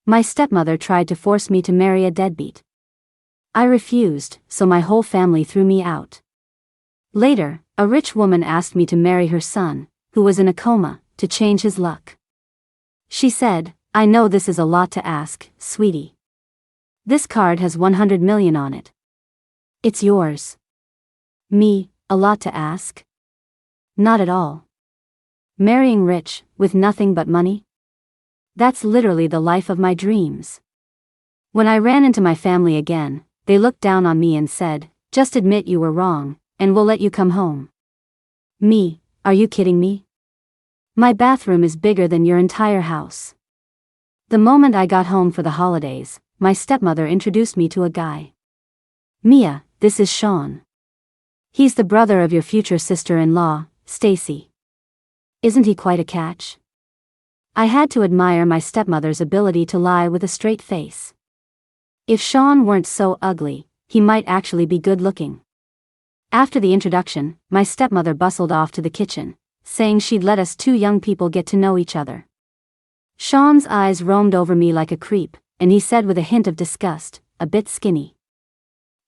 My stepmother tried to force me to marry a deadbeat. I refused, so my whole family threw me out. Later, a rich woman asked me to marry her son, who was in a coma, to change his luck. She said, "I know this is a lot to ask, sweetie. This card has 100 million on it. It's yours." Me, a lot to ask? Not at all. Marrying rich, with nothing but money? That's literally the life of my dreams. When I ran into my family again, they looked down on me and said, "Just admit you were wrong, and we'll let you come home." Me, are you kidding me? My bathroom is bigger than your entire house. The moment I got home for the holidays, my stepmother introduced me to a guy. "Mia, this is Sean. He's the brother of your future sister-in-law, Stacy. Isn't he quite a catch?" I had to admire my stepmother's ability to lie with a straight face. If Sean weren't so ugly, he might actually be good-looking. After the introduction, my stepmother bustled off to the kitchen, saying she'd let us two young people get to know each other. Sean's eyes roamed over me like a creep, and he said with a hint of disgust, "A bit skinny.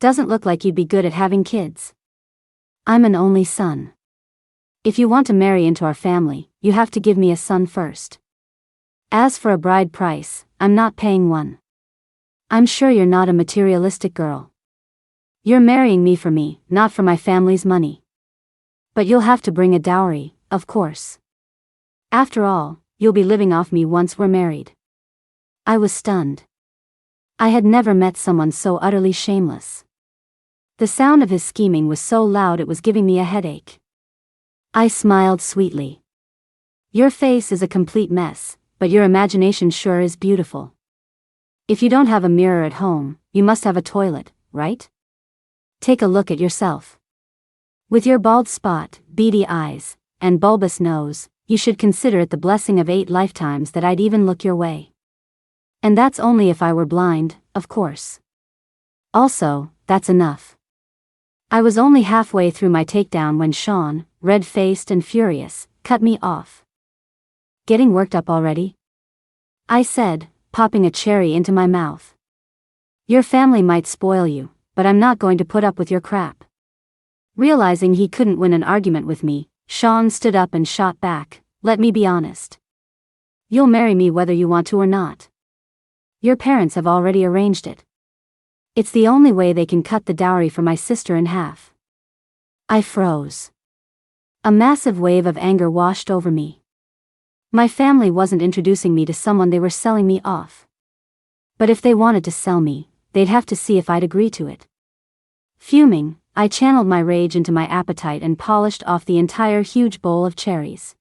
Doesn't look like you'd be good at having kids. I'm an only son. If you want to marry into our family, you have to give me a son first. As for a bride price, I'm not paying one. I'm sure you're not a materialistic girl. You're marrying me for me, not for my family's money. But you'll have to bring a dowry, of course. After all, you'll be living off me once we're married." I was stunned. I had never met someone so utterly shameless. The sound of his scheming was so loud it was giving me a headache. I smiled sweetly. "Your face is a complete mess, but your imagination sure is beautiful. If you don't have a mirror at home, you must have a toilet, right? Take a look at yourself. With your bald spot, beady eyes, and bulbous nose, you should consider it the blessing of 8 lifetimes that I'd even look your way. And that's only if I were blind, of course. Also, that's enough." I was only halfway through my takedown when Sean, red-faced and furious, cut me off. "Getting worked up already?" I said, popping a cherry into my mouth. "Your family might spoil you, but I'm not going to put up with your crap." Realizing he couldn't win an argument with me, Sean stood up and shot back, "Let me be honest. You'll marry me whether you want to or not. Your parents have already arranged it. It's the only way they can cut the dowry for my sister in half." I froze. A massive wave of anger washed over me. My family wasn't introducing me to someone they were selling me off. But if they wanted to sell me, they'd have to see if I'd agree to it. Fuming, I channeled my rage into my appetite and polished off the entire huge bowl of cherries.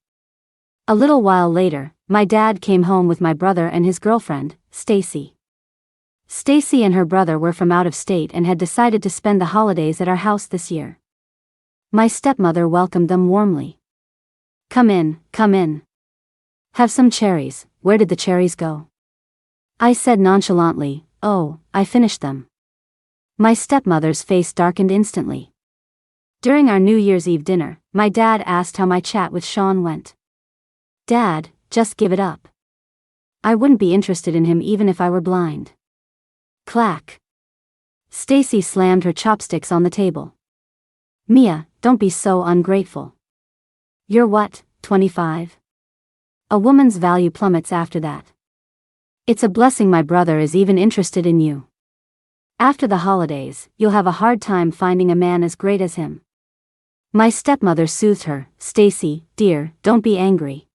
A little while later, my dad came home with my brother and his girlfriend, Stacy. Stacy and her brother were from out of state and had decided to spend the holidays at our house this year. My stepmother welcomed them warmly. Come in, come in. Have some cherries. Where did the cherries go?" I said nonchalantly, "Oh, I finished them." My stepmother's face darkened instantly. During our New Year's Eve dinner, my dad asked how my chat with Sean went. "Dad, just give it up. I wouldn't be interested in him even if I were blind." Clack. Stacy slammed her chopsticks on the table. "Mia, don't be so ungrateful. You're what, 25? A woman's value plummets after that. It's a blessing my brother is even interested in you. After the holidays, you'll have a hard time finding a man as great as him." My stepmother soothed her, "Stacy, dear, don't be angry."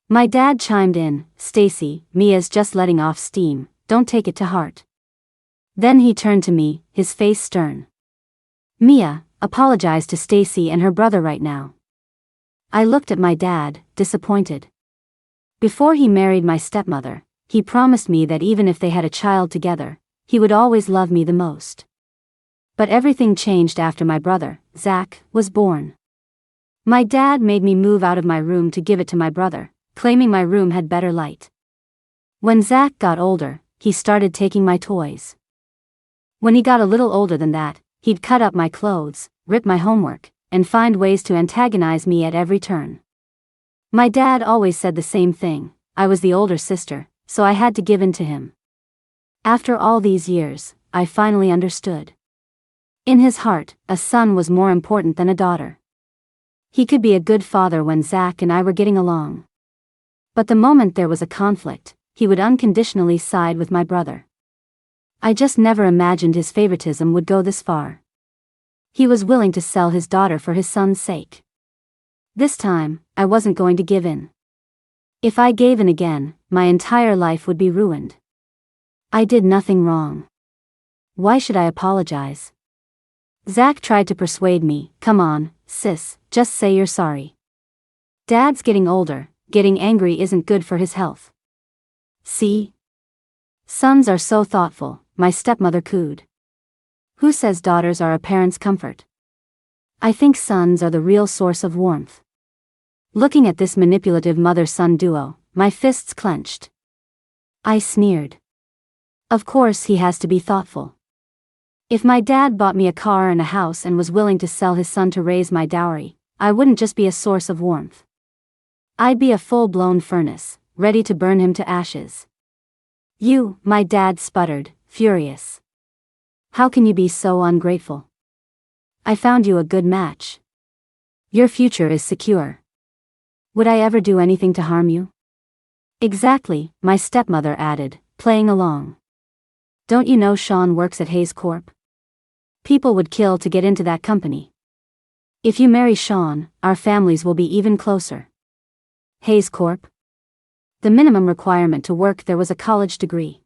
My dad chimed in, "Stacy, Mia's just letting off steam, don't take it to heart." Then he turned to me, his face stern. "Mia, apologize to Stacy and her brother right now." I looked at my dad, disappointed. Before he married my stepmother, he promised me that even if they had a child together, he would always love me the most. But everything changed after my brother, Zach, was born. My dad made me move out of my room to give it to my brother, claiming my room had better light. When Zach got older, he started taking my toys. When he got a little older than that, he'd cut up my clothes, rip my homework, and find ways to antagonize me at every turn. My dad always said the same thing: I was the older sister, so I had to give in to him. After all these years, I finally understood. In his heart, a son was more important than a daughter. He could be a good father when Zach and I were getting along. But the moment there was a conflict, he would unconditionally side with my brother. I just never imagined his favoritism would go this far. He was willing to sell his daughter for his son's sake. This time, I wasn't going to give in. If I gave in again, my entire life would be ruined. I did nothing wrong. Why should I apologize? Zach tried to persuade me, come on, sis, just say you're sorry. Dad's getting older, getting angry isn't good for his health. See? Sons are so thoughtful, my stepmother cooed. Who says daughters are a parent's comfort? I think sons are the real source of warmth. Looking at this manipulative mother-son duo, my fists clenched. I sneered. Of course he has to be thoughtful. If my dad bought me a car and a house and was willing to sell his son to raise my dowry, I wouldn't just be a source of warmth. I'd be a full-blown furnace, ready to burn him to ashes. You, my dad sputtered, furious. How can you be so ungrateful? I found you a good match. Your future is secure. Would I ever do anything to harm you? Exactly, my stepmother added, playing along. Don't you know Sean works at Hayes Corp? People would kill to get into that company. If you marry Sean, our families will be even closer. Hayes Corp? The minimum requirement to work there was a college degree.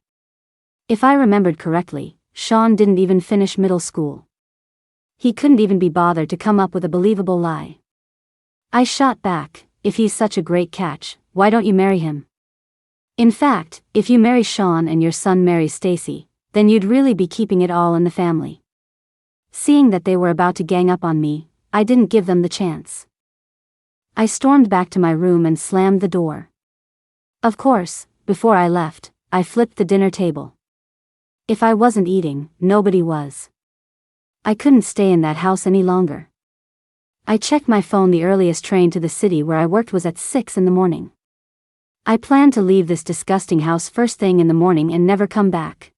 If I remembered correctly, Sean didn't even finish middle school. He couldn't even be bothered to come up with a believable lie. I shot back, if he's such a great catch, why don't you marry him? In fact, if you marry Sean and your son marries Stacy, then you'd really be keeping it all in the family. Seeing that they were about to gang up on me, I didn't give them the chance. I stormed back to my room and slammed the door. Of course, before I left, I flipped the dinner table. If I wasn't eating, nobody was. I couldn't stay in that house any longer. I checked my phone. The earliest train to the city where I worked was at 6 in the morning. I planned to leave this disgusting house first thing in the morning and never come back.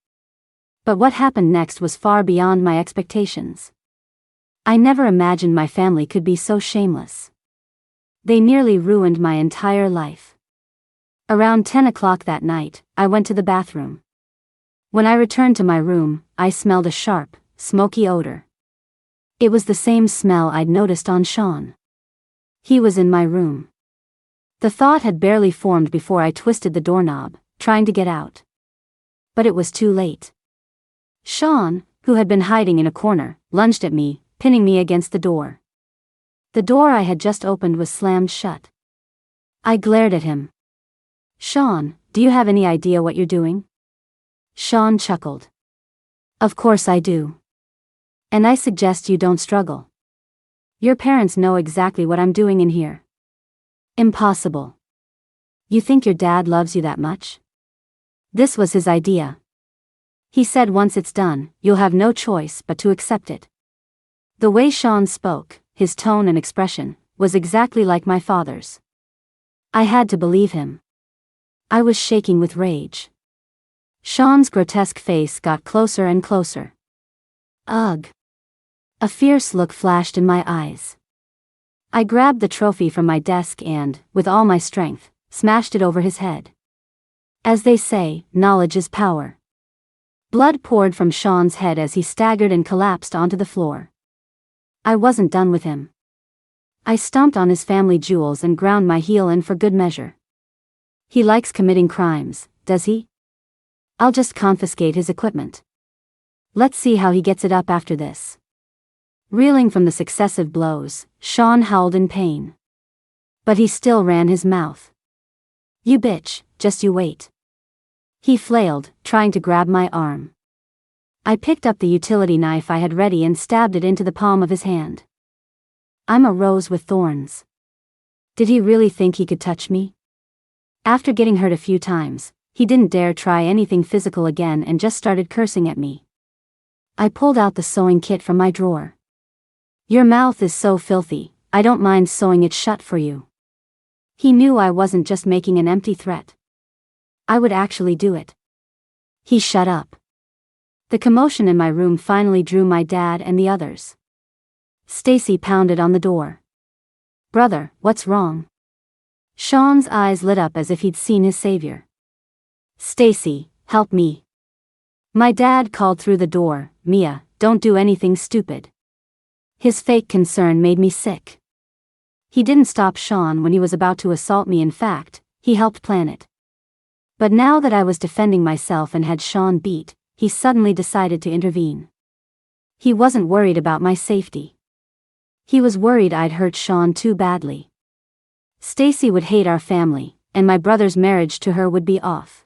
But what happened next was far beyond my expectations. I never imagined my family could be so shameless. They nearly ruined my entire life. Around 10 o'clock that night, I went to the bathroom. When I returned to my room, I smelled a sharp, smoky odor. It was the same smell I'd noticed on Sean. He was in my room. The thought had barely formed before I twisted the doorknob, trying to get out. But it was too late. Sean, who had been hiding in a corner, lunged at me, pinning me against the door. The door I had just opened was slammed shut. I glared at him. Sean, do you have any idea what you're doing? Sean chuckled. Of course I do. And I suggest you don't struggle. Your parents know exactly what I'm doing in here. Impossible. You think your dad loves you that much? This was his idea. He said once it's done, you'll have no choice but to accept it. The way Sean spoke, his tone and expression, was exactly like my father's. I had to believe him. I was shaking with rage. Sean's grotesque face got closer and closer. Ugh. A fierce look flashed in my eyes. I grabbed the trophy from my desk and, with all my strength, smashed it over his head. As they say, knowledge is power. Blood poured from Sean's head as he staggered and collapsed onto the floor. I wasn't done with him. I stomped on his family jewels and ground my heel in for good measure. He likes committing crimes, does he? I'll just confiscate his equipment. Let's see how he gets it up after this. Reeling from the successive blows, Sean howled in pain. But he still ran his mouth. You bitch, just you wait. He flailed, trying to grab my arm. I picked up the utility knife I had ready and stabbed it into the palm of his hand. I'm a rose with thorns. Did he really think he could touch me? After getting hurt a few times, he didn't dare try anything physical again and just started cursing at me. I pulled out the sewing kit from my drawer. Your mouth is so filthy, I don't mind sewing it shut for you. He knew I wasn't just making an empty threat. I would actually do it. He shut up. The commotion in my room finally drew my dad and the others. Stacy pounded on the door. Brother, what's wrong? Sean's eyes lit up as if he'd seen his savior. Stacy, help me. My dad called through the door, Mia, don't do anything stupid. His fake concern made me sick. He didn't stop Sean when he was about to assault me. In fact, he helped plan it. But now that I was defending myself and had Sean beat, he suddenly decided to intervene. He wasn't worried about my safety. He was worried I'd hurt Sean too badly. Stacy would hate our family, and my brother's marriage to her would be off.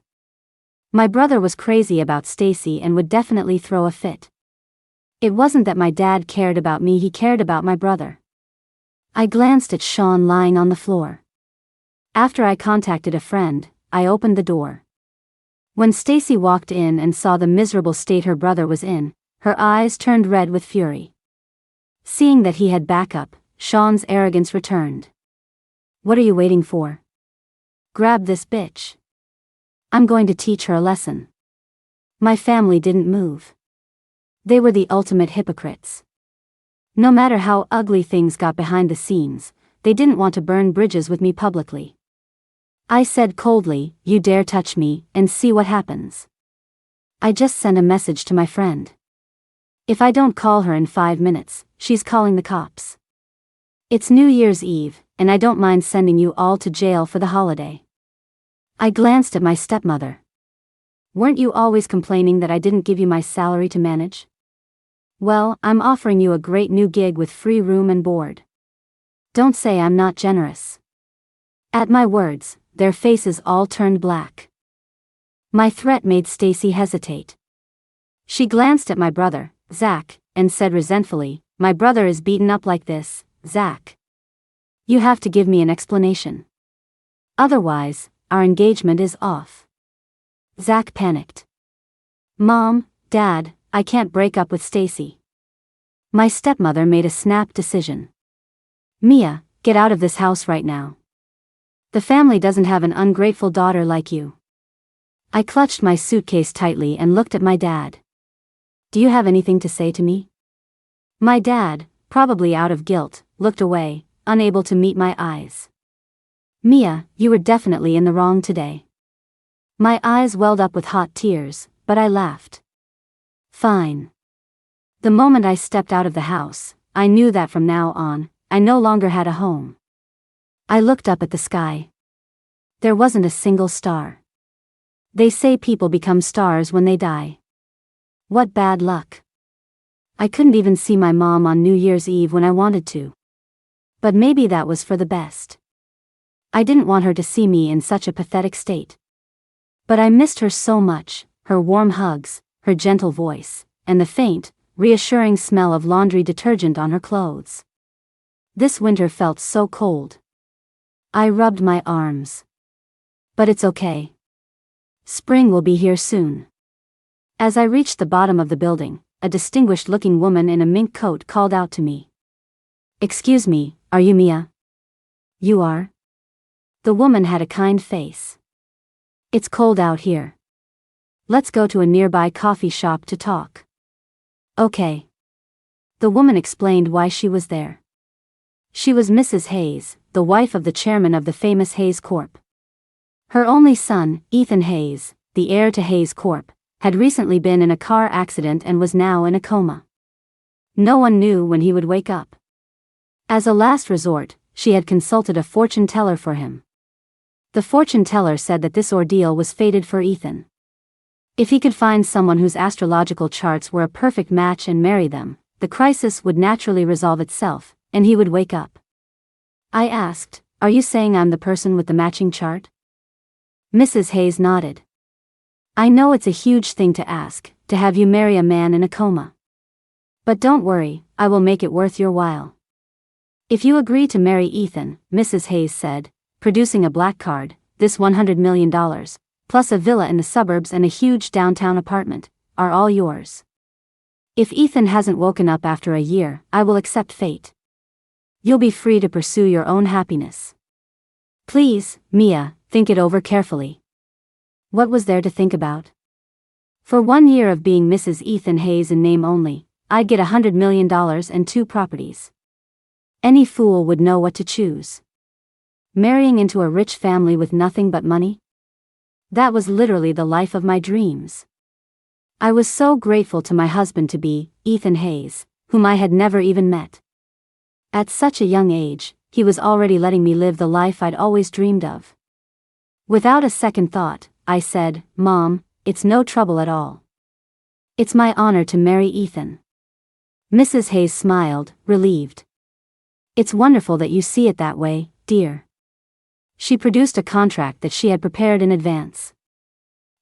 My brother was crazy about Stacy and would definitely throw a fit. It wasn't that my dad cared about me, he cared about my brother. I glanced at Sean lying on the floor. After I contacted a friend, I opened the door. When Stacy walked in and saw the miserable state her brother was in, her eyes turned red with fury. Seeing that he had backup, Sean's arrogance returned. What are you waiting for? Grab this bitch. I'm going to teach her a lesson. My family didn't move. They were the ultimate hypocrites. No matter how ugly things got behind the scenes, they didn't want to burn bridges with me publicly. I said coldly, you dare touch me, and see what happens. I just sent a message to my friend. If I don't call her in 5 minutes, she's calling the cops. It's New Year's Eve, and I don't mind sending you all to jail for the holiday. I glanced at my stepmother. Weren't you always complaining that I didn't give you my salary to manage? Well, I'm offering you a great new gig with free room and board. Don't say I'm not generous. At my words, their faces all turned black. My threat made Stacy hesitate. She glanced at my brother, Zach, and said resentfully, my brother is beaten up like this, Zach. You have to give me an explanation. Otherwise, our engagement is off. Zach panicked. Mom, Dad, I can't break up with Stacy. My stepmother made a snap decision. Mia, get out of this house right now. The family doesn't have an ungrateful daughter like you. I clutched my suitcase tightly and looked at my dad. Do you have anything to say to me? My dad, probably out of guilt, looked away, unable to meet my eyes. Mia, you were definitely in the wrong today. My eyes welled up with hot tears, but I laughed. Fine. The moment I stepped out of the house, I knew that from now on, I no longer had a home. I looked up at the sky. There wasn't a single star. They say people become stars when they die. What bad luck. I couldn't even see my mom on New Year's Eve when I wanted to. But maybe that was for the best. I didn't want her to see me in such a pathetic state. But I missed her so much, her warm hugs, her gentle voice, and the faint, reassuring smell of laundry detergent on her clothes. This winter felt so cold. I rubbed my arms. But it's okay. Spring will be here soon. As I reached the bottom of the building, a distinguished-looking woman in a mink coat called out to me. Excuse me, are you Mia? You are? The woman had a kind face. It's cold out here. Let's go to a nearby coffee shop to talk. Okay. The woman explained why she was there. She was Mrs. Hayes, the wife of the chairman of the famous Hayes Corp. Her only son, Ethan Hayes, the heir to Hayes Corp, had recently been in a car accident and was now in a coma. No one knew when he would wake up. As a last resort, she had consulted a fortune teller for him. The fortune teller said that this ordeal was fated for Ethan. If he could find someone whose astrological charts were a perfect match and marry them, the crisis would naturally resolve itself, and he would wake up. I asked, are you saying I'm the person with the matching chart? Mrs. Hayes nodded. I know it's a huge thing to ask, to have you marry a man in a coma. But don't worry, I will make it worth your while. If you agree to marry Ethan, Mrs. Hayes said, producing a black card, this $100 million, plus a villa in the suburbs and a huge downtown apartment, are all yours. If Ethan hasn't woken up after a year, I will accept fate. You'll be free to pursue your own happiness. Please, Mia, think it over carefully. What was there to think about? For 1 year of being Mrs. Ethan Hayes in name only, I'd get $100 million and 2 properties. Any fool would know what to choose. Marrying into a rich family with nothing but money? That was literally the life of my dreams. I was so grateful to my husband-to-be, Ethan Hayes, whom I had never even met. At such a young age, he was already letting me live the life I'd always dreamed of. Without a second thought, I said, "Mom, it's no trouble at all. It's my honor to marry Ethan." Mrs. Hayes smiled, relieved. "It's wonderful that you see it that way, dear." She produced a contract that she had prepared in advance.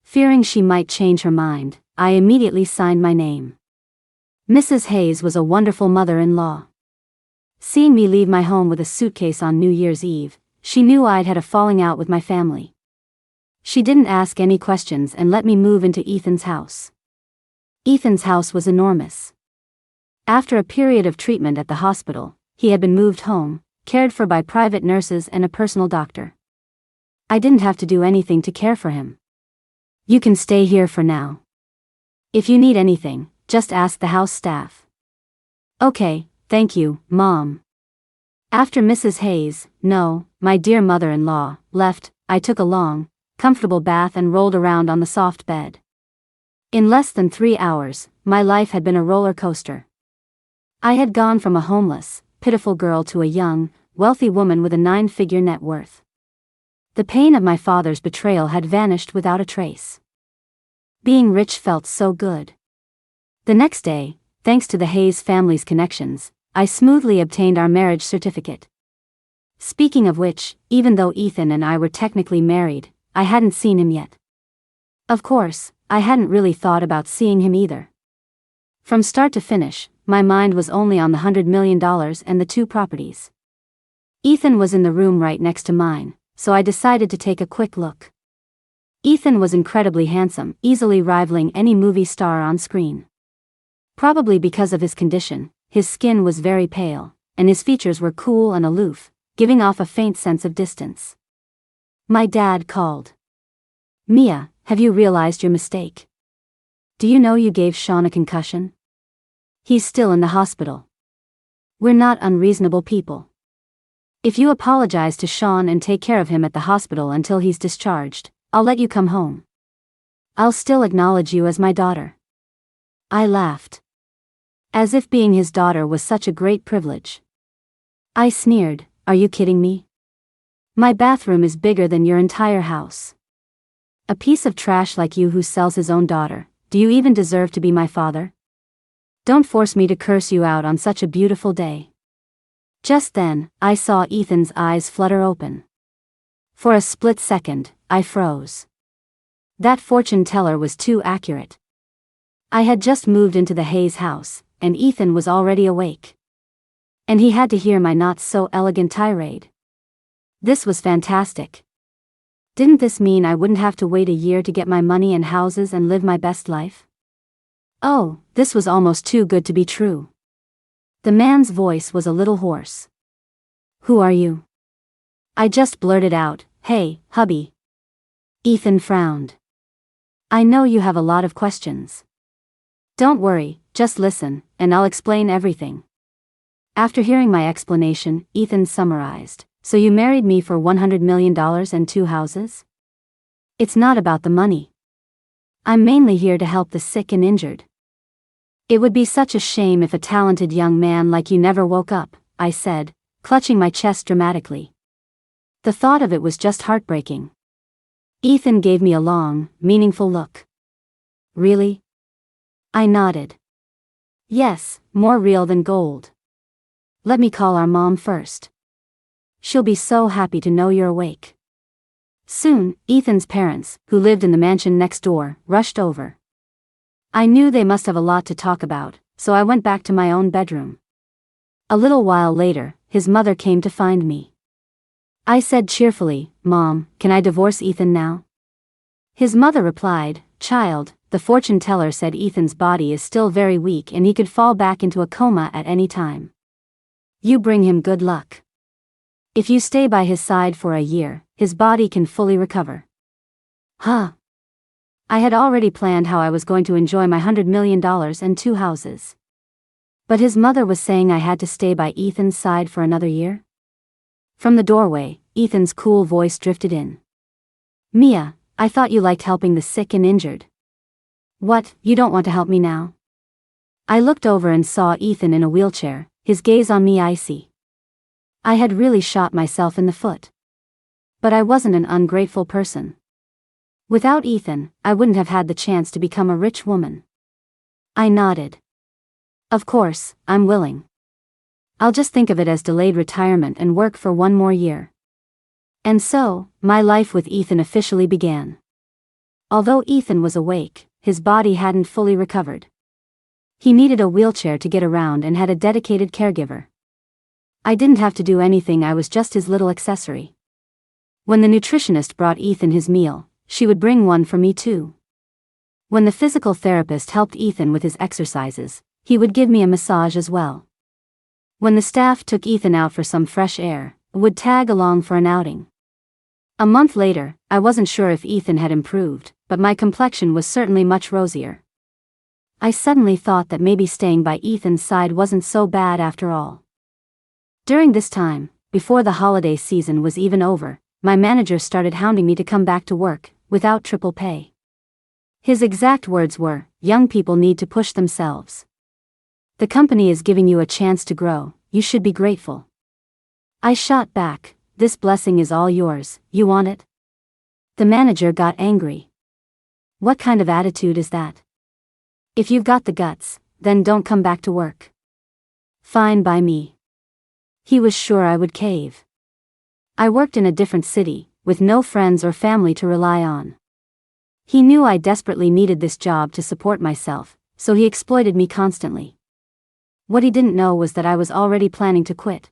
Fearing she might change her mind, I immediately signed my name. Mrs. Hayes was a wonderful mother-in-law. Seeing me leave my home with a suitcase on New Year's Eve, she knew I'd had a falling out with my family. She didn't ask any questions and let me move into Ethan's house. Ethan's house was enormous. After a period of treatment at the hospital, he had been moved home, cared for by private nurses and a personal doctor. I didn't have to do anything to care for him. "You can stay here for now. If you need anything, just ask the house staff." "Okay, thank you, Mom." After Mrs. Hayes, no, my dear mother-in-law, left, I took a long, comfortable bath and rolled around on the soft bed. In less than 3 hours, my life had been a roller coaster. I had gone from a homeless, pitiful girl to a young, wealthy woman with a 9-figure net worth. The pain of my father's betrayal had vanished without a trace. Being rich felt so good. The next day, thanks to the Hayes family's connections, I smoothly obtained our marriage certificate. Speaking of which, even though Ethan and I were technically married, I hadn't seen him yet. Of course, I hadn't really thought about seeing him either. From start to finish, my mind was only on the $100 million and the 2 properties. Ethan was in the room right next to mine, so I decided to take a quick look. Ethan was incredibly handsome, easily rivaling any movie star on screen. Probably because of his condition, his skin was very pale, and his features were cool and aloof, giving off a faint sense of distance. My dad called. "Mia, have you realized your mistake? Do you know you gave Sean a concussion? He's still in the hospital. We're not unreasonable people. If you apologize to Sean and take care of him at the hospital until he's discharged, I'll let you come home. I'll still acknowledge you as my daughter." I laughed. As if being his daughter was such a great privilege. I sneered, "Are you kidding me? My bathroom is bigger than your entire house. A piece of trash like you who sells his own daughter, do you even deserve to be my father? Don't force me to curse you out on such a beautiful day." Just then, I saw Ethan's eyes flutter open. For a split second, I froze. That fortune teller was too accurate. I had just moved into the Hayes house, and Ethan was already awake. And he had to hear my not-so-elegant tirade. This was fantastic. Didn't this mean I wouldn't have to wait a year to get my money and houses and live my best life? Oh, this was almost too good to be true. The man's voice was a little hoarse. "Who are you?" I just blurted out, "Hey, hubby." Ethan frowned. "I know you have a lot of questions. Don't worry, just listen, and I'll explain everything." After hearing my explanation, Ethan summarized, "So you married me for $100 million and 2 houses? It's not about the money. I'm mainly here to help the sick and injured." "It would be such a shame if a talented young man like you never woke up," I said, clutching my chest dramatically. The thought of it was just heartbreaking. Ethan gave me a long, meaningful look. "Really?" I nodded. "Yes, more real than gold. Let me call our mom first. She'll be so happy to know you're awake." Soon, Ethan's parents, who lived in the mansion next door, rushed over. I knew they must have a lot to talk about, so I went back to my own bedroom. A little while later, his mother came to find me. I said cheerfully, "Mom, can I divorce Ethan now?" His mother replied, "Child, the fortune teller said Ethan's body is still very weak and he could fall back into a coma at any time. You bring him good luck. If you stay by his side for a year, his body can fully recover." "Huh? I had already planned how I was going to enjoy my $100 million and 2 houses. But his mother was saying I had to stay by Ethan's side for another year? From the doorway, Ethan's cool voice drifted in. Mia, I thought you liked helping the sick and injured. What, you don't want to help me now? I looked over and saw Ethan in a wheelchair, his gaze on me icy. I had really shot myself in the foot. But I wasn't an ungrateful person. Without Ethan, I wouldn't have had the chance to become a rich woman. I nodded. Of course, I'm willing. I'll just think of it as delayed retirement and work for 1 more year. And so, my life with Ethan officially began. Although Ethan was awake, his body hadn't fully recovered. He needed a wheelchair to get around and had a dedicated caregiver. I didn't have to do anything, I was just his little accessory. When the nutritionist brought Ethan his meal, she would bring one for me too. When the physical therapist helped Ethan with his exercises, he would give me a massage as well. When the staff took Ethan out for some fresh air, I would tag along for an outing. A month later, I wasn't sure if Ethan had improved, but my complexion was certainly much rosier. I suddenly thought that maybe staying by Ethan's side wasn't so bad after all. During this time, before the holiday season was even over, my manager started hounding me to come back to work, without triple pay. His exact words were, "Young people need to push themselves. The company is giving you a chance to grow, you should be grateful." I shot back, "This blessing is all yours, you want it?" The manager got angry. "What kind of attitude is that? If you've got the guts, then don't come back to work." Fine by me. He was sure I would cave. I worked in a different city, with no friends or family to rely on. He knew I desperately needed this job to support myself, so he exploited me constantly. What he didn't know was that I was already planning to quit.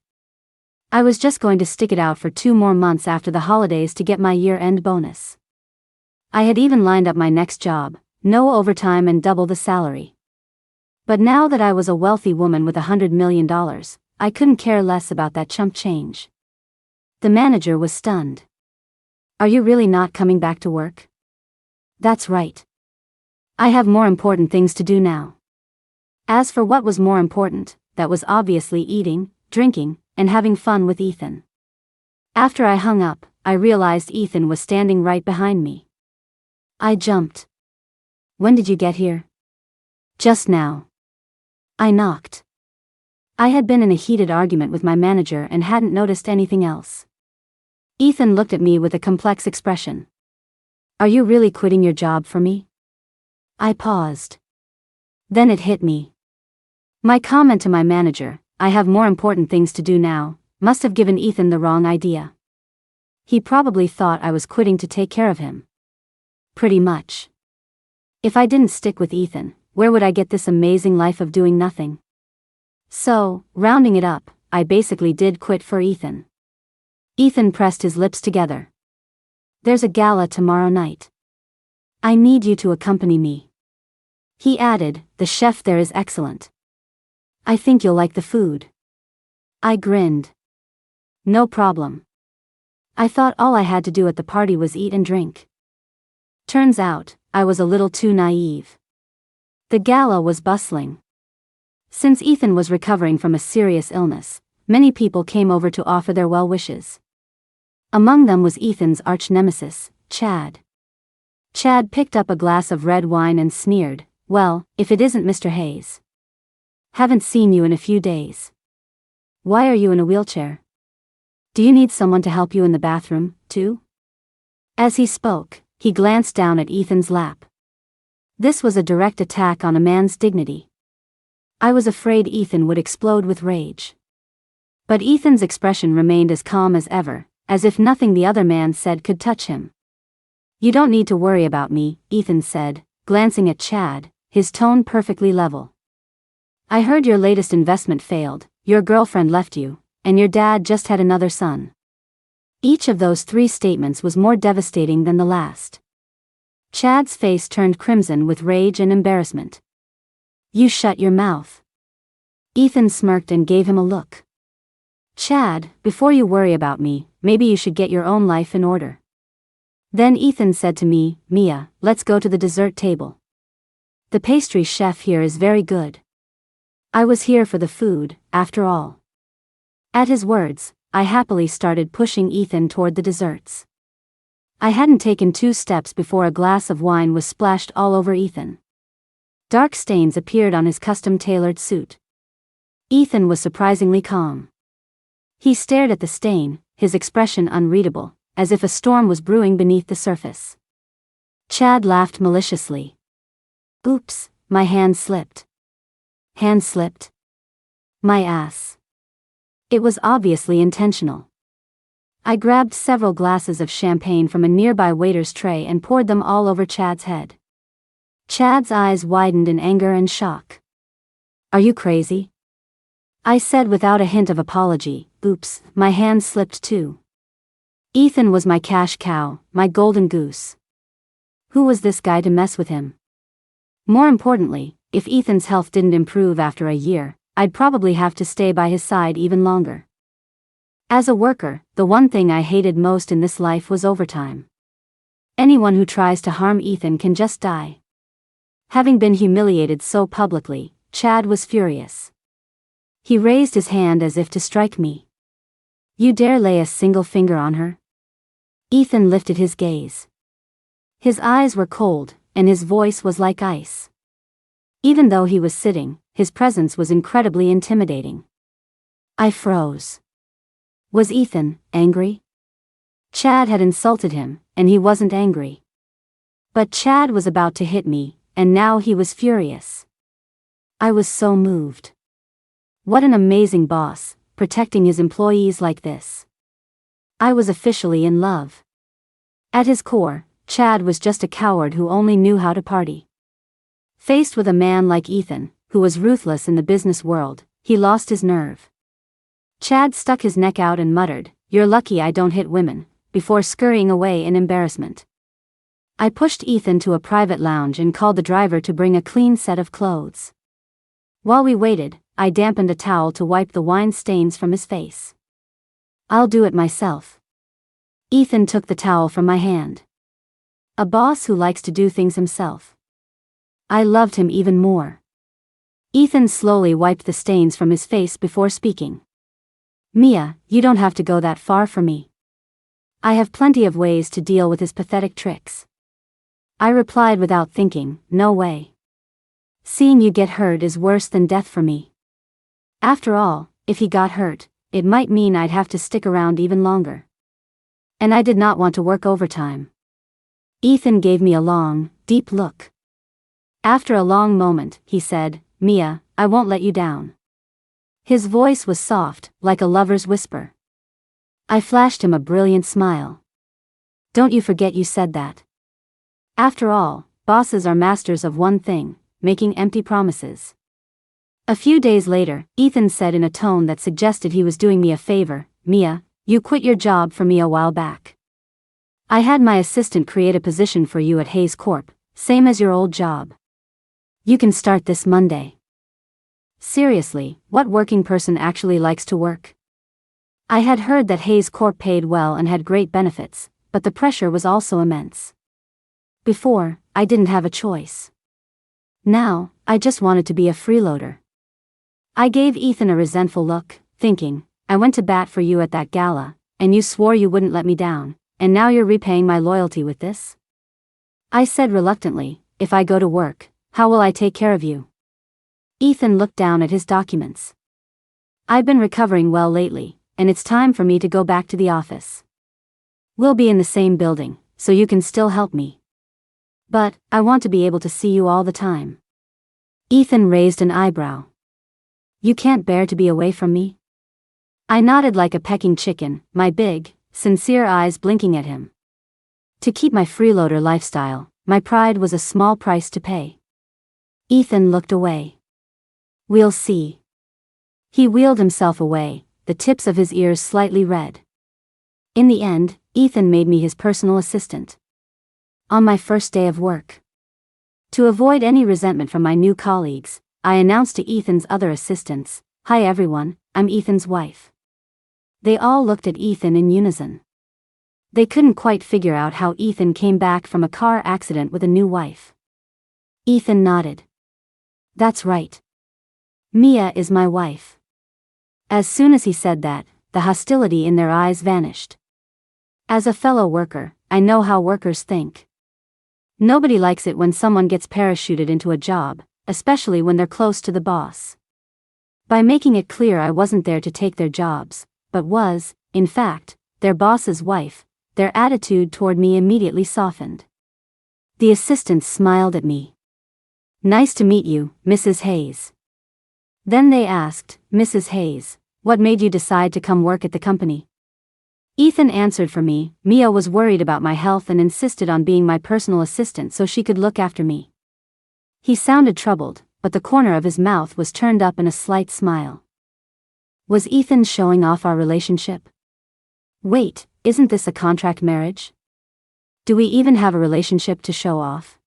I was just going to stick it out for 2 more months after the holidays to get my year-end bonus. I had even lined up my next job, no overtime and double the salary. But now that I was a wealthy woman with $100 million, I couldn't care less about that chump change. The manager was stunned. "Are you really not coming back to work?" "That's right. I have more important things to do now." As for what was more important, that was obviously eating, drinking, and having fun with Ethan. After I hung up, I realized Ethan was standing right behind me. I jumped. "When did you get here?" "Just now." I knocked. I had been in a heated argument with my manager and hadn't noticed anything else. Ethan looked at me with a complex expression. "Are you really quitting your job for me?" I paused. Then it hit me. My comment to my manager, "I have more important things to do now," must have given Ethan the wrong idea. He probably thought I was quitting to take care of him. Pretty much. If I didn't stick with Ethan, where would I get this amazing life of doing nothing? So, rounding it up, I basically did quit for Ethan. Ethan pressed his lips together. "There's a gala tomorrow night. I need you to accompany me." He added, "The chef there is excellent. I think you'll like the food." I grinned. No problem. I thought all I had to do at the party was eat and drink. Turns out, I was a little too naive. The gala was bustling. Since Ethan was recovering from a serious illness, many people came over to offer their well wishes. Among them was Ethan's arch-nemesis, Chad. Chad picked up a glass of red wine and sneered, "Well, if it isn't Mr. Hayes. Haven't seen you in a few days. Why are you in a wheelchair? Do you need someone to help you in the bathroom, too?" As he spoke, he glanced down at Ethan's lap. This was a direct attack on a man's dignity. I was afraid Ethan would explode with rage. But Ethan's expression remained as calm as ever, as if nothing the other man said could touch him. "You don't need to worry about me," Ethan said, glancing at Chad, his tone perfectly level. "I heard your latest investment failed, your girlfriend left you, and your dad just had another son." Each of those 3 statements was more devastating than the last. Chad's face turned crimson with rage and embarrassment. "You shut your mouth." Ethan smirked and gave him a look. "Chad, before you worry about me, maybe you should get your own life in order." Then Ethan said to me, "Mia, let's go to the dessert table. The pastry chef here is very good." I was here for the food, after all. At his words, I happily started pushing Ethan toward the desserts. I hadn't taken 2 steps before a glass of wine was splashed all over Ethan. Dark stains appeared on his custom-tailored suit. Ethan was surprisingly calm. He stared at the stain, his expression unreadable, as if a storm was brewing beneath the surface. Chad laughed maliciously. "Oops, my hand slipped." "Hand slipped?" "My ass." It was obviously intentional. I grabbed several glasses of champagne from a nearby waiter's tray and poured them all over Chad's head. Chad's eyes widened in anger and shock. "Are you crazy?" I said without a hint of apology. "Oops, my hand slipped too." Ethan was my cash cow, my golden goose. Who was this guy to mess with him? More importantly, if Ethan's health didn't improve after a year, I'd probably have to stay by his side even longer. As a worker, the one thing I hated most in this life was overtime. Anyone who tries to harm Ethan can just die. Having been humiliated so publicly, Chad was furious. He raised his hand as if to strike me. "You dare lay a single finger on her?" Ethan lifted his gaze. His eyes were cold, and his voice was like ice. Even though he was sitting, his presence was incredibly intimidating. I froze. Was Ethan angry? Chad had insulted him, and he wasn't angry. But Chad was about to hit me, and now he was furious. I was so moved. What an amazing boss, protecting his employees like this. I was officially in love. At his core, Chad was just a coward who only knew how to party. Faced with a man like Ethan, who was ruthless in the business world, he lost his nerve. Chad stuck his neck out and muttered, "You're lucky I don't hit women," before scurrying away in embarrassment. I pushed Ethan to a private lounge and called the driver to bring a clean set of clothes. While we waited, I dampened a towel to wipe the wine stains from his face. "I'll do it myself." Ethan took the towel from my hand. A boss who likes to do things himself. I loved him even more. Ethan slowly wiped the stains from his face before speaking. "Mia, you don't have to go that far for me. I have plenty of ways to deal with his pathetic tricks." I replied without thinking, "No way. Seeing you get hurt is worse than death for me." After all, if he got hurt, it might mean I'd have to stick around even longer. And I did not want to work overtime. Ethan gave me a long, deep look. After a long moment, he said, "Mia, I won't let you down." His voice was soft, like a lover's whisper. I flashed him a brilliant smile. "Don't you forget you said that." After all, bosses are masters of one thing, making empty promises. A few days later, Ethan said in a tone that suggested he was doing me a favor, "Mia, you quit your job for me a while back. I had my assistant create a position for you at Hayes Corp, same as your old job. You can start this Monday." Seriously, what working person actually likes to work? I had heard that Hayes Corp paid well and had great benefits, but the pressure was also immense. Before, I didn't have a choice. Now, I just wanted to be a freeloader. I gave Ethan a resentful look, thinking, "I went to bat for you at that gala, and you swore you wouldn't let me down, and now you're repaying my loyalty with this?" I said reluctantly, "If I go to work, how will I take care of you?" Ethan looked down at his documents. "I've been recovering well lately, and it's time for me to go back to the office. We'll be in the same building, so you can still help me. But, I want to be able to see you all the time." Ethan raised an eyebrow. "You can't bear to be away from me?" I nodded like a pecking chicken, my big, sincere eyes blinking at him. To keep my freeloader lifestyle, my pride was a small price to pay. Ethan looked away. "We'll see." He wheeled himself away, the tips of his ears slightly red. In the end, Ethan made me his personal assistant. On my first day of work. To avoid any resentment from my new colleagues, I announced to Ethan's other assistants, "Hi everyone, I'm Ethan's wife." They all looked at Ethan in unison. They couldn't quite figure out how Ethan came back from a car accident with a new wife. Ethan nodded. That's right. Mia is my wife. As soon as he said that, the hostility in their eyes vanished. As a fellow worker, I know how workers think. Nobody likes it when someone gets parachuted into a job, especially when they're close to the boss. By making it clear I wasn't there to take their jobs, but was, in fact, their boss's wife, their attitude toward me immediately softened. The assistants smiled at me. Nice to meet you, Mrs. Hayes. Then they asked, Mrs. Hayes, what made you decide to come work at the company? Ethan answered for me. Mia was worried about my health and insisted on being my personal assistant so she could look after me. He sounded troubled, but the corner of his mouth was turned up in a slight smile. Was Ethan showing off our relationship? Wait, isn't this a contract marriage? Do we even have a relationship to show off?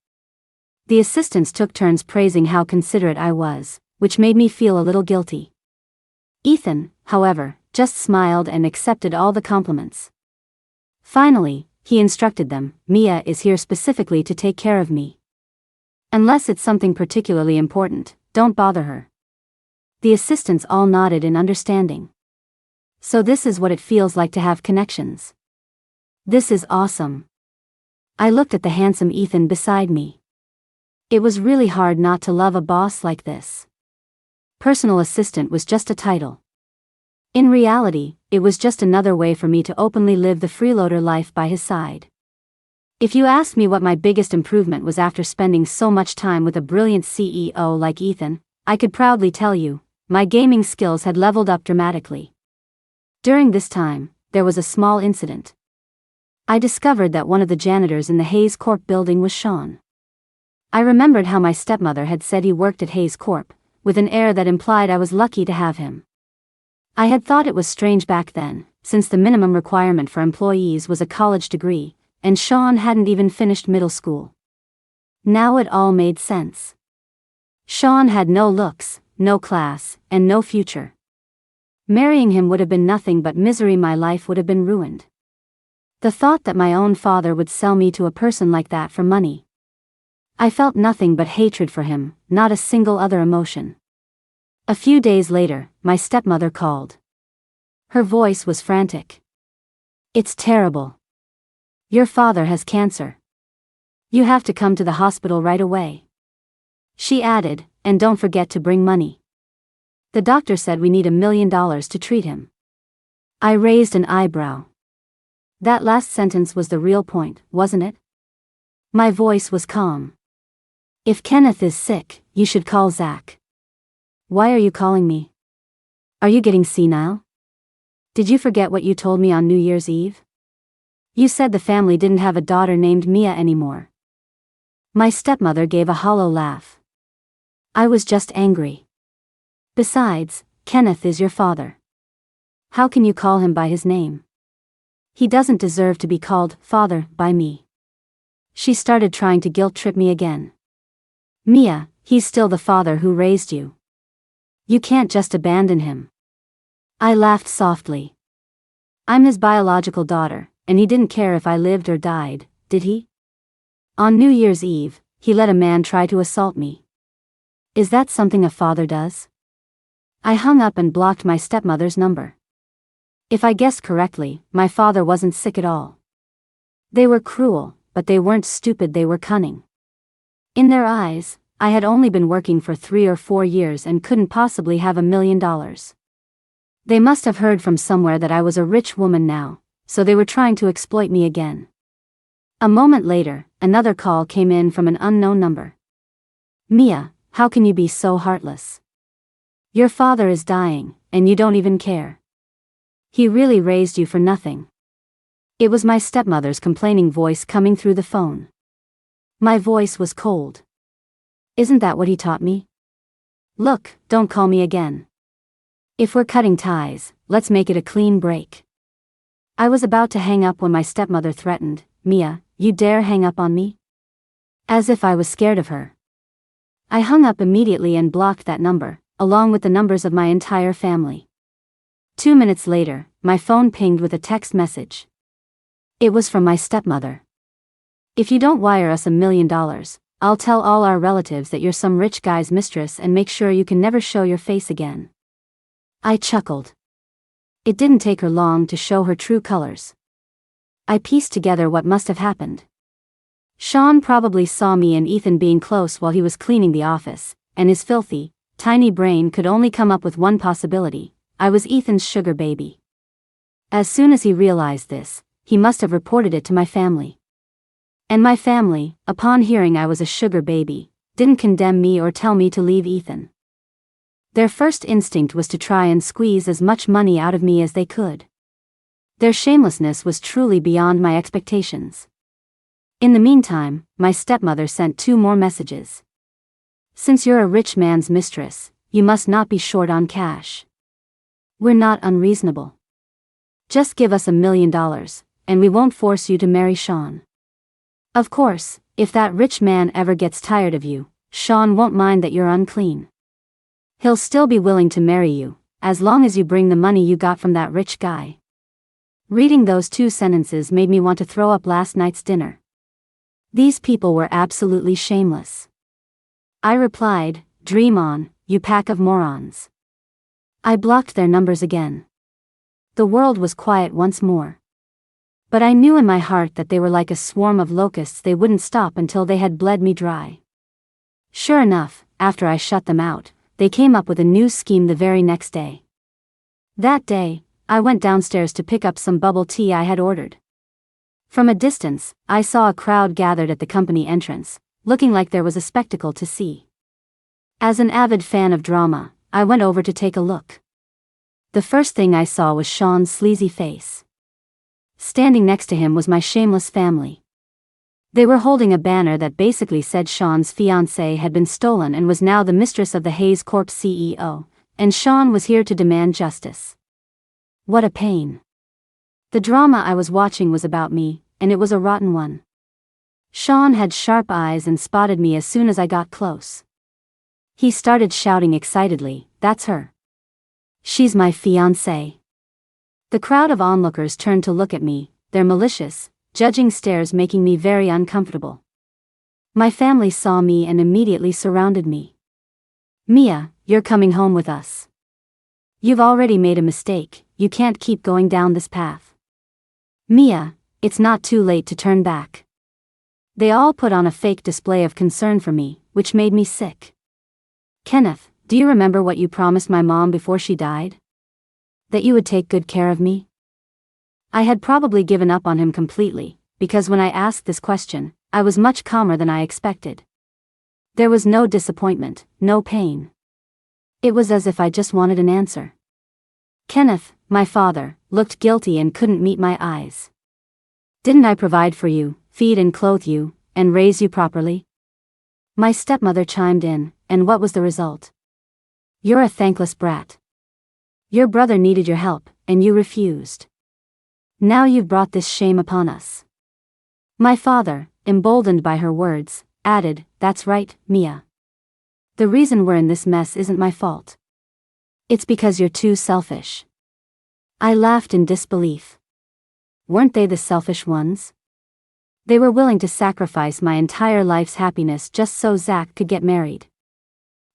The assistants took turns praising how considerate I was, which made me feel a little guilty. Ethan, however, just smiled and accepted all the compliments. Finally, he instructed them, Mia is here specifically to take care of me. Unless it's something particularly important, don't bother her. The assistants all nodded in understanding. So this is what it feels like to have connections. This is awesome. I looked at the handsome Ethan beside me. It was really hard not to love a boss like this. Personal assistant was just a title. In reality, it was just another way for me to openly live the freeloader life by his side. If you asked me what my biggest improvement was after spending so much time with a brilliant CEO like Ethan, I could proudly tell you, my gaming skills had leveled up dramatically. During this time, there was a small incident. I discovered that one of the janitors in the Hayes Corp building was Sean. I remembered how my stepmother had said he worked at Hayes Corp, with an air that implied I was lucky to have him. I had thought it was strange back then, since the minimum requirement for employees was a college degree, and Sean hadn't even finished middle school. Now it all made sense. Sean had no looks, no class, and no future. Marrying him would have been nothing but misery. My life would have been ruined. The thought that my own father would sell me to a person like that for money. I felt nothing but hatred for him, not a single other emotion. A few days later, my stepmother called. Her voice was frantic. It's terrible. Your father has cancer. You have to come to the hospital right away. She added, and don't forget to bring money. The doctor said we need $1 million to treat him. I raised an eyebrow. That last sentence was the real point, wasn't it? My voice was calm. If Kenneth is sick, you should call Zach. Why are you calling me? Are you getting senile? Did you forget what you told me on New Year's Eve? You said the family didn't have a daughter named Mia anymore. My stepmother gave a hollow laugh. I was just angry. Besides, Kenneth is your father. How can you call him by his name? He doesn't deserve to be called father by me. She started trying to guilt-trip me again. Mia, he's still the father who raised you. You can't just abandon him. I laughed softly. I'm his biological daughter, and he didn't care if I lived or died, did he? On New Year's Eve, he let a man try to assault me. Is that something a father does? I hung up and blocked my stepmother's number. If I guessed correctly, my father wasn't sick at all. They were cruel, but they weren't stupid, they were cunning. In their eyes, I had only been working for 3 or 4 years and couldn't possibly have $1 million. They must have heard from somewhere that I was a rich woman now, so they were trying to exploit me again. A moment later, another call came in from an unknown number. Mia, how can you be so heartless? Your father is dying, and you don't even care. He really raised you for nothing. It was my stepmother's complaining voice coming through the phone. My voice was cold. Isn't that what he taught me? Look, don't call me again. If we're cutting ties, let's make it a clean break. I was about to hang up when my stepmother threatened, Mia, you dare hang up on me? As if I was scared of her. I hung up immediately and blocked that number, along with the numbers of my entire family. 2 minutes later, my phone pinged with a text message. It was from my stepmother. If you don't wire us $1 million, I'll tell all our relatives that you're some rich guy's mistress and make sure you can never show your face again. I chuckled. It didn't take her long to show her true colors. I pieced together what must have happened. Sean probably saw me and Ethan being close while he was cleaning the office, and his filthy, tiny brain could only come up with one possibility: I was Ethan's sugar baby. As soon as he realized this, he must have reported it to my family. And my family, upon hearing I was a sugar baby, didn't condemn me or tell me to leave Ethan. Their first instinct was to try and squeeze as much money out of me as they could. Their shamelessness was truly beyond my expectations. In the meantime, my stepmother sent 2 more messages. Since you're a rich man's mistress, you must not be short on cash. We're not unreasonable. Just give us $1 million, and we won't force you to marry Sean. Of course, if that rich man ever gets tired of you, Sean won't mind that you're unclean. He'll still be willing to marry you, as long as you bring the money you got from that rich guy. Reading those 2 sentences made me want to throw up last night's dinner. These people were absolutely shameless. I replied, "Dream on, you pack of morons." I blocked their numbers again. The world was quiet once more. But I knew in my heart that they were like a swarm of locusts. They wouldn't stop until they had bled me dry. Sure enough, after I shut them out, they came up with a new scheme the very next day. That day, I went downstairs to pick up some bubble tea I had ordered. From a distance, I saw a crowd gathered at the company entrance, looking like there was a spectacle to see. As an avid fan of drama, I went over to take a look. The first thing I saw was Sean's sleazy face. Standing next to him was my shameless family. They were holding a banner that basically said Sean's fiancée had been stolen and was now the mistress of the Hayes Corp CEO, and Sean was here to demand justice. What a pain. The drama I was watching was about me, and it was a rotten one. Sean had sharp eyes and spotted me as soon as I got close. He started shouting excitedly, "That's her. She's my fiancée." The crowd of onlookers turned to look at me, their malicious, judging stares making me very uncomfortable. My family saw me and immediately surrounded me. "Mia, you're coming home with us. You've already made a mistake, you can't keep going down this path. Mia, it's not too late to turn back." They all put on a fake display of concern for me, which made me sick. "Kenneth, do you remember what you promised my mom before she died? That you would take good care of me?" I had probably given up on him completely, because when I asked this question, I was much calmer than I expected. There was no disappointment, no pain. It was as if I just wanted an answer. Kenneth, my father, looked guilty and couldn't meet my eyes. "Didn't I provide for you, feed and clothe you, and raise you properly?" My stepmother chimed in, "And what was the result? You're a thankless brat. Your brother needed your help, and you refused. Now you've brought this shame upon us." My father, emboldened by her words, added, "That's right, Mia. The reason we're in this mess isn't my fault. It's because you're too selfish." I laughed in disbelief. Weren't they the selfish ones? They were willing to sacrifice my entire life's happiness just so Zach could get married.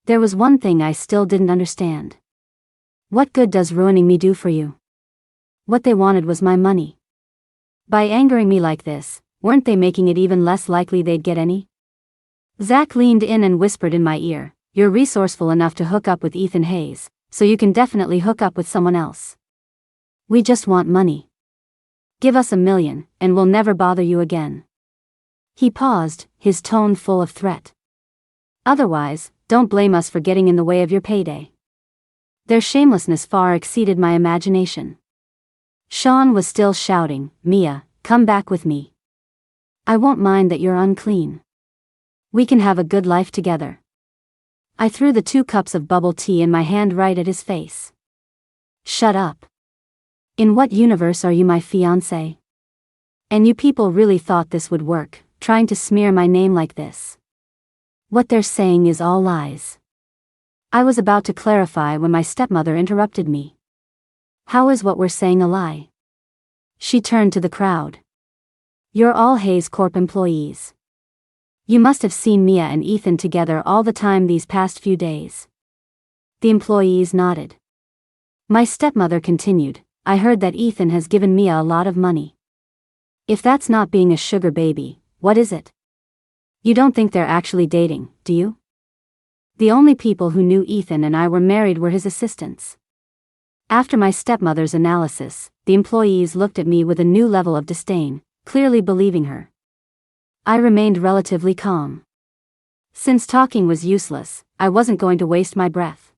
There was one thing I still didn't understand. What good does ruining me do for you? What they wanted was my money. By angering me like this, weren't they making it even less likely they'd get any? Zach leaned in and whispered in my ear, "You're resourceful enough to hook up with Ethan Hayes, so you can definitely hook up with someone else. We just want money. Give us $1 million, and we'll never bother you again." He paused, his tone full of threat. "Otherwise, don't blame us for getting in the way of your payday." Their shamelessness far exceeded my imagination. Sean was still shouting, "Mia, come back with me. I won't mind that you're unclean. We can have a good life together." I threw the 2 cups of bubble tea in my hand right at his face. "Shut up. In what universe are you my fiancé? And you people really thought this would work, trying to smear my name like this? What they're saying is all lies." I was about to clarify when my stepmother interrupted me. "How is what we're saying a lie?" She turned to the crowd. You're all Hayes Corp employees. You must have seen Mia and Ethan together all the time these past few days. The employees nodded. My stepmother continued, I heard that Ethan has given Mia a lot of money. If that's not being a sugar baby, what is it? You don't think they're actually dating, do you? The only people who knew Ethan and I were married were his assistants. After my stepmother's analysis, the employees looked at me with a new level of disdain, clearly believing her. I remained relatively calm. Since talking was useless, I wasn't going to waste my breath.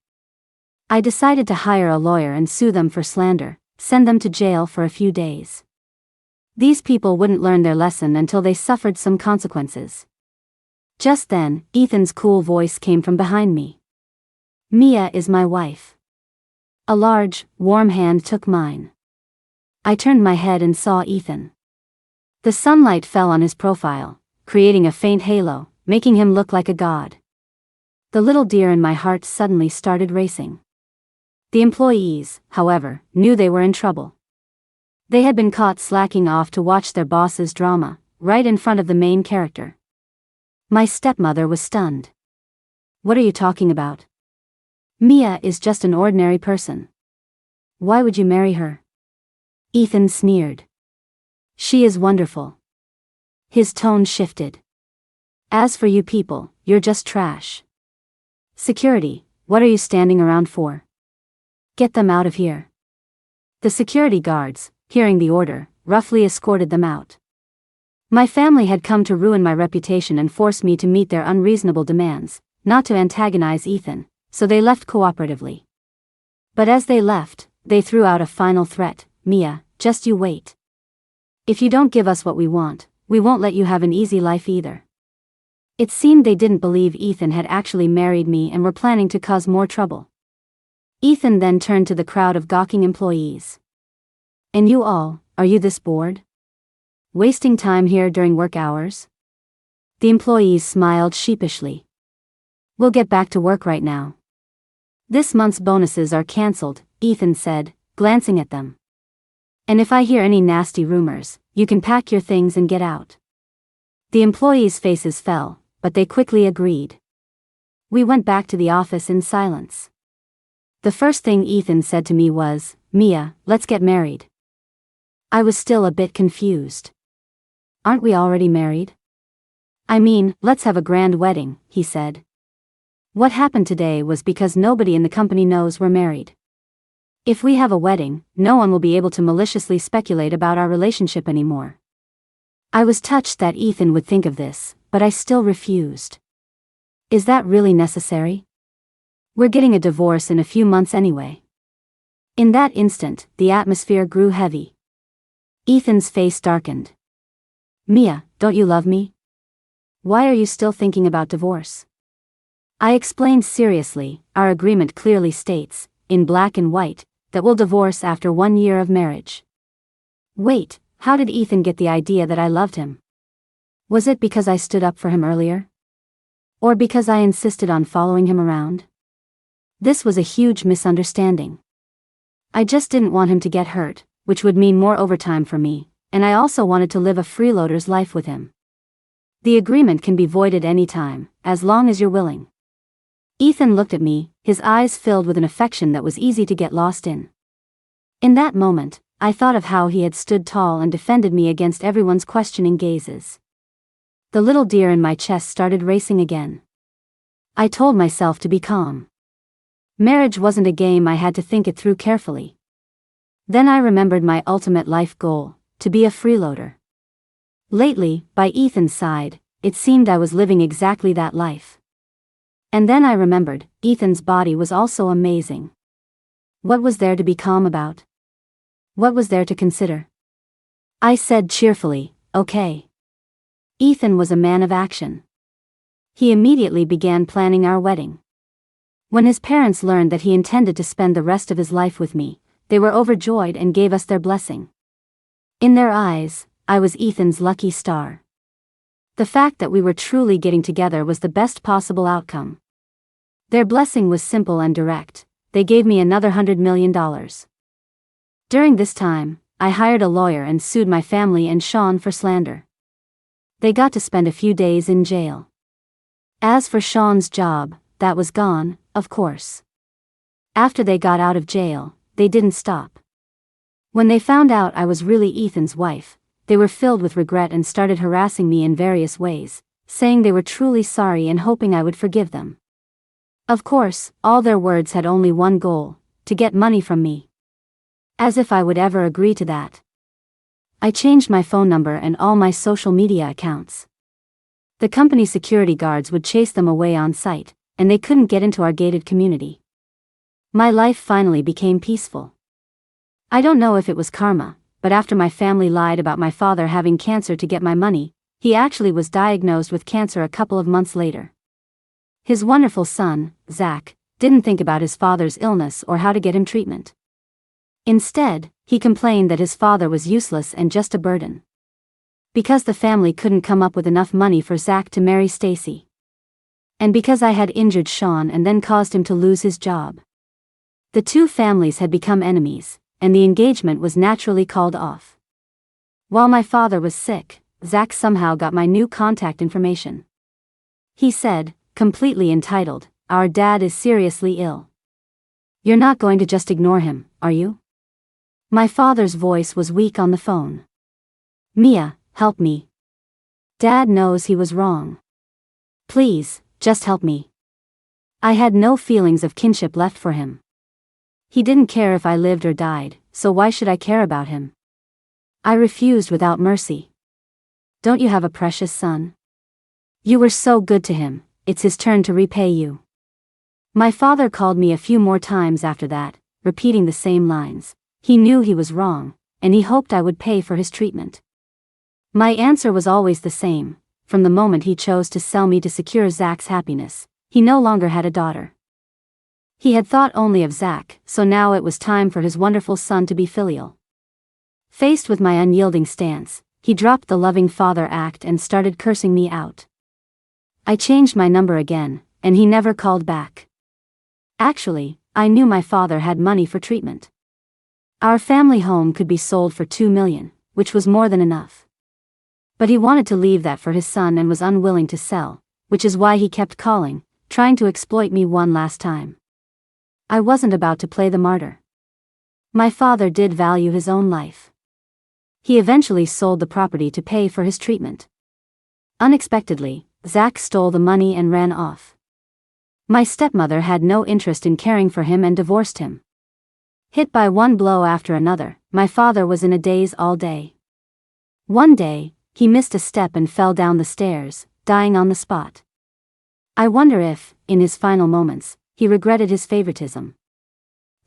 I decided to hire a lawyer and sue them for slander, send them to jail for a few days. These people wouldn't learn their lesson until they suffered some consequences. Just then, Ethan's cool voice came from behind me. Mia is my wife. A large, warm hand took mine. I turned my head and saw Ethan. The sunlight fell on his profile, creating a faint halo, making him look like a god. The little deer in my heart suddenly started racing. The employees, however, knew they were in trouble. They had been caught slacking off to watch their boss's drama, right in front of the main character. My stepmother was stunned. What are you talking about? Mia is just an ordinary person. Why would you marry her? Ethan sneered. She is wonderful. His tone shifted. As for you people, you're just trash. Security, what are you standing around for? Get them out of here. The security guards, hearing the order, roughly escorted them out. My family had come to ruin my reputation and force me to meet their unreasonable demands, not to antagonize Ethan, so they left cooperatively. But as they left, they threw out a final threat, Mia, just you wait. If you don't give us what we won't let you have an easy life either. It seemed they didn't believe Ethan had actually married me and were planning to cause more trouble. Ethan then turned to the crowd of gawking employees. And you all, are you this bored? Wasting time here during work hours? The employees smiled sheepishly. We'll get back to work right now. This month's bonuses are cancelled, Ethan said, glancing at them. And if I hear any nasty rumors, you can pack your things and get out. The employees' faces fell, but they quickly agreed. We went back to the office in silence. The first thing Ethan said to me was, Mia, let's get married. I was still a bit confused. Aren't we already married? I mean, let's have a grand wedding, he said. What happened today was because nobody in the company knows we're married. If we have a wedding, no one will be able to maliciously speculate about our relationship anymore. I was touched that Ethan would think of this, but I still refused. Is that really necessary? We're getting a divorce in a few months anyway. In that instant, the atmosphere grew heavy. Ethan's face darkened. Mia, don't you love me? Why are you still thinking about divorce? I explained seriously, our agreement clearly states, in black and white, that we'll divorce after 1 year of marriage. Wait, how did Ethan get the idea that I loved him? Was it because I stood up for him earlier? Or because I insisted on following him around? This was a huge misunderstanding. I just didn't want him to get hurt, which would mean more overtime for me, and I also wanted to live a freeloader's life with him. The agreement can be voided anytime, as long as you're willing. Ethan looked at me, his eyes filled with an affection that was easy to get lost in. In that moment, I thought of how he had stood tall and defended me against everyone's questioning gazes. The little deer in my chest started racing again. I told myself to be calm. Marriage wasn't a game, I had to think it through carefully. Then I remembered my ultimate life goal, to be a freeloader. Lately, by Ethan's side, it seemed I was living exactly that life. And then I remembered, Ethan's body was also amazing. What was there to be calm about? What was there to consider? I said cheerfully, okay. Ethan was a man of action. He immediately began planning our wedding. When his parents learned that he intended to spend the rest of his life with me, they were overjoyed and gave us their blessing. In their eyes, I was Ethan's lucky star. The fact that we were truly getting together was the best possible outcome. Their blessing was simple and direct. They gave me another $100 million. During this time, I hired a lawyer and sued my family and Sean for slander. They got to spend a few days in jail. As for Sean's job, that was gone, of course. After they got out of jail, they didn't stop. When they found out I was really Ethan's wife, they were filled with regret and started harassing me in various ways, saying they were truly sorry and hoping I would forgive them. Of course, all their words had only one goal: to get money from me. As if I would ever agree to that. I changed my phone number and all my social media accounts. The company security guards would chase them away on sight, and they couldn't get into our gated community. My life finally became peaceful. I don't know if it was karma, but after my family lied about my father having cancer to get my money, he actually was diagnosed with cancer a couple of months later. His wonderful son, Zach, didn't think about his father's illness or how to get him treatment. Instead, he complained that his father was useless and just a burden. Because the family couldn't come up with enough money for Zach to marry Stacy. And because I had injured Sean and then caused him to lose his job. The two families had become enemies, and the engagement was naturally called off. While my father was sick, Zach somehow got my new contact information. He said, completely entitled, "Our dad is seriously ill. You're not going to just ignore him, are you?" My father's voice was weak on the phone. "Mia, help me. Dad knows he was wrong. Please, just help me." I had no feelings of kinship left for him. He didn't care if I lived or died, so why should I care about him? I refused without mercy. "Don't you have a precious son? You were so good to him, it's his turn to repay you." My father called me a few more times after that, repeating the same lines. He knew he was wrong, and he hoped I would pay for his treatment. My answer was always the same. From the moment he chose to sell me to secure Zach's happiness, he no longer had a daughter. He had thought only of Zach, so now it was time for his wonderful son to be filial. Faced with my unyielding stance, he dropped the loving father act and started cursing me out. I changed my number again, and he never called back. Actually, I knew my father had money for treatment. Our family home could be sold for $2 million, which was more than enough. But he wanted to leave that for his son and was unwilling to sell, which is why he kept calling, trying to exploit me one last time. I wasn't about to play the martyr. My father did value his own life. He eventually sold the property to pay for his treatment. Unexpectedly, Zach stole the money and ran off. My stepmother had no interest in caring for him and divorced him. Hit by one blow after another, my father was in a daze all day. One day, he missed a step and fell down the stairs, dying on the spot. I wonder if, in his final moments, he regretted his favoritism.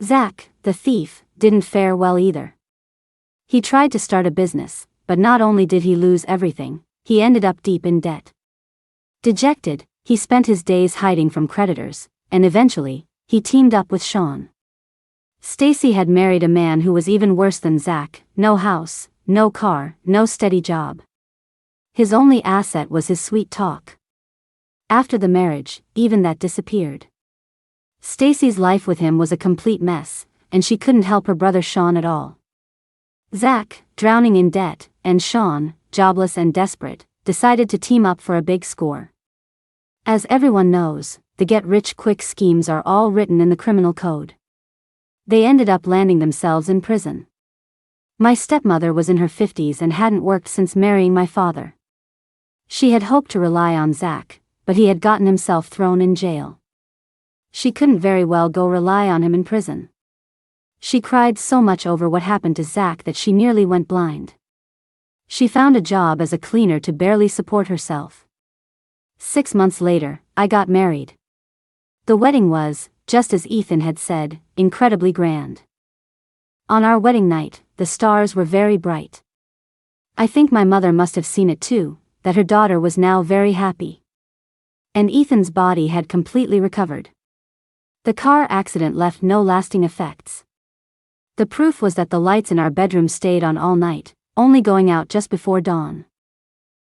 Zach, the thief, didn't fare well either. He tried to start a business, but not only did he lose everything, he ended up deep in debt. Dejected, he spent his days hiding from creditors, and eventually, he teamed up with Sean. Stacy had married a man who was even worse than Zach: no house, no car, no steady job. His only asset was his sweet talk. After the marriage, even that disappeared. Stacy's life with him was a complete mess, and she couldn't help her brother Sean at all. Zach, drowning in debt, and Sean, jobless and desperate, decided to team up for a big score. As everyone knows, the get-rich-quick schemes are all written in the criminal code. They ended up landing themselves in prison. My stepmother was in her 50s and hadn't worked since marrying my father. She had hoped to rely on Zach, but he had gotten himself thrown in jail. She couldn't very well go rely on him in prison. She cried so much over what happened to Zach that she nearly went blind. She found a job as a cleaner to barely support herself. 6 months later, I got married. The wedding was, just as Ethan had said, incredibly grand. On our wedding night, the stars were very bright. I think my mother must have seen it too, that her daughter was now very happy. And Ethan's body had completely recovered. The car accident left no lasting effects. The proof was that the lights in our bedroom stayed on all night, only going out just before dawn.